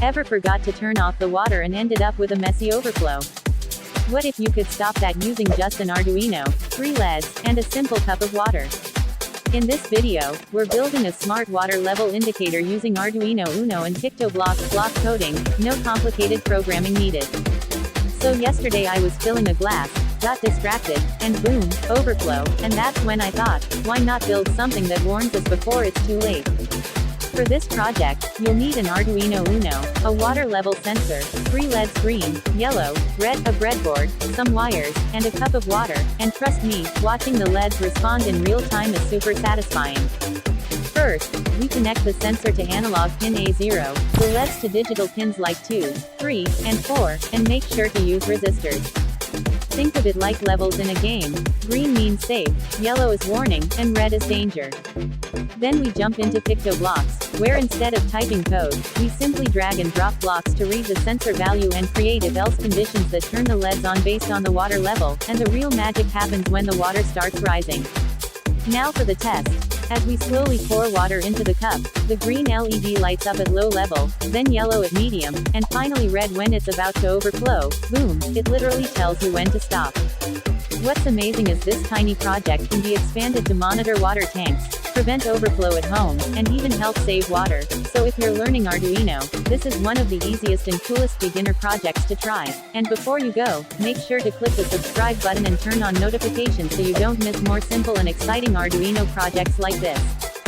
Ever forgot to turn off the water and ended up with a messy overflow? What if you could stop that using just an Arduino, 3 LEDs, and a simple cup of water? In this video, we're building a smart water level indicator using Arduino Uno and PictoBlox block coding, no complicated programming needed. So yesterday I was filling a glass, got distracted, and boom, overflow, and that's when I thought, why not build something that warns us before it's too late? For this project, you'll need an Arduino Uno, a water level sensor, 3 LEDs green, yellow, red, a breadboard, some wires, and a cup of water, and trust me, watching the LEDs respond in real time is super satisfying. First, we connect the sensor to analog pin A0, the LEDs to digital pins like 2, 3, and 4, and make sure to use resistors. Think of it like levels in a game. Green means safe, yellow is warning, and red is danger. Then we jump into PictoBlox, where instead of typing code, we simply drag and drop blocks to read the sensor value and create if-else conditions that turn the LEDs on based on the water level, and the real magic happens when the water starts rising. Now for the test. As we slowly pour water into the cup, the green LED lights up at low level, then yellow at medium, and finally red when it's about to overflow. Boom, it literally tells you when to stop. What's amazing is this tiny project can be expanded to monitor water tanks, prevent overflow at home, and even help save water. So if you're learning Arduino, this is one of the easiest and coolest beginner projects to try. And before you go, make sure to click the subscribe button and turn on notifications so you don't miss more simple and exciting Arduino projects like this.